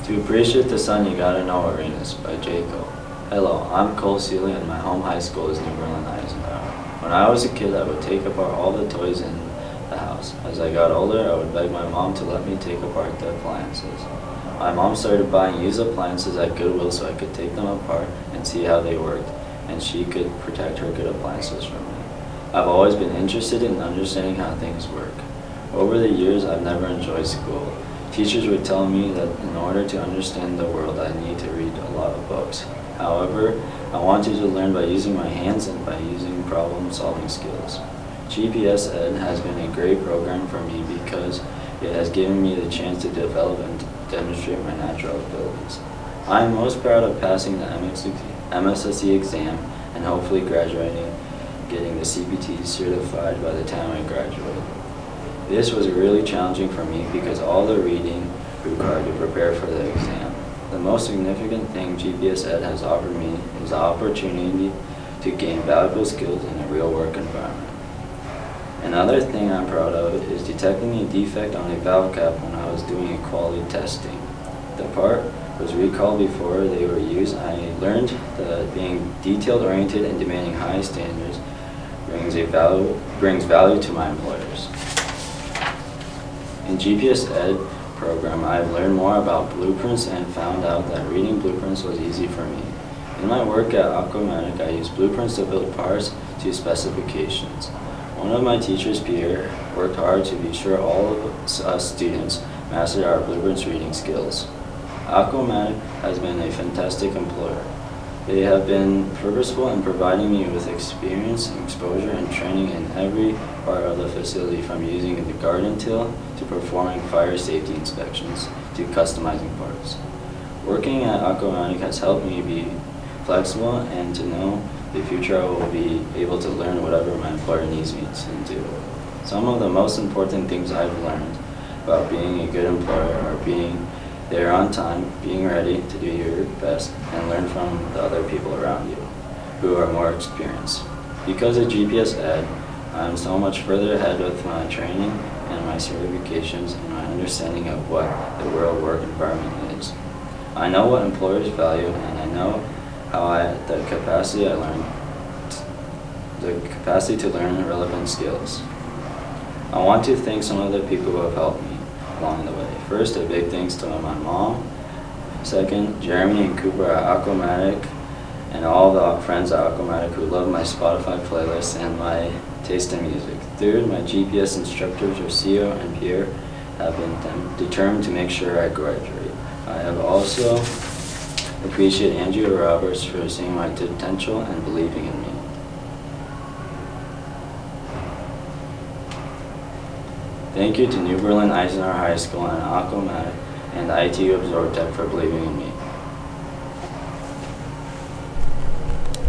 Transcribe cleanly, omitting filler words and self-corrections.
To appreciate the sun, you gotta know arenas by Jeong. Hello, I'm Cole Seeley and my home high school is New Berlin Eisenhower. When I was a kid, I would take apart all the toys in the house. As I got older, I would beg my mom to let me take apart the appliances. My mom started buying used appliances at Goodwill so I could take them apart and see how they worked, and she could protect her good appliances from me. I've always been interested in understanding how things work. Over the years, I've never enjoyed school. Teachers would tell me that in order to understand the world, I need to read a lot of books. However, I wanted to learn by using my hands and by using problem-solving skills. GPS Ed has been a great program for me because it has given me the chance to develop and demonstrate my natural abilities. I am most proud of passing the MSSE exam and hopefully graduating, getting the CPT certified by the time I graduate. This was really challenging for me because all the reading required to prepare for the exam. The most significant thing GPS Ed has offered me is the opportunity to gain valuable skills in a real work environment. Another thing I'm proud of is detecting a defect on a valve cap when I was doing a quality testing. The part was recalled before they were used. I learned that being detail-oriented and demanding high standards brings value to my employers. In GPS Ed program, I've learned more about blueprints and found out that reading blueprints was easy for me. In my work at Aquamatic, I use blueprints to build parts to specifications. One of my teachers, Pierre, worked hard to be sure all of us students mastered our blueprints reading skills. Aquamatic has been a fantastic employer. They have been purposeful in providing me with experience, exposure, and training in every part of the facility, from using the garden till to performing fire safety inspections to customizing parts. Working at Aquamatic has helped me be flexible and to know the future I will be able to learn whatever my employer needs me to do. Some of the most important things I've learned about being a good employer are being there on time, being ready to do your best, and learn from the other people around you who are more experienced. Because of GPS Ed, I am so much further ahead with my training and my certifications and my understanding of what the real work environment is. I know what employers value, and I know the capacity to learn relevant skills. I want to thank some of the people who have helped me along the way. First, a big thanks to my mom. Second, Jeremy and Cooper at Aquamatic, and all the friends at Aquamatic who love my Spotify playlist and my taste in music. Third, my GPS instructors, Rocio and Pierre, have been determined to make sure I graduate. I have also appreciate Andrew Roberts for seeing my potential and believing in me. Thank you to New Berlin Eisenhower High School and Aquamatic and ITU Absorb Tech for believing in me.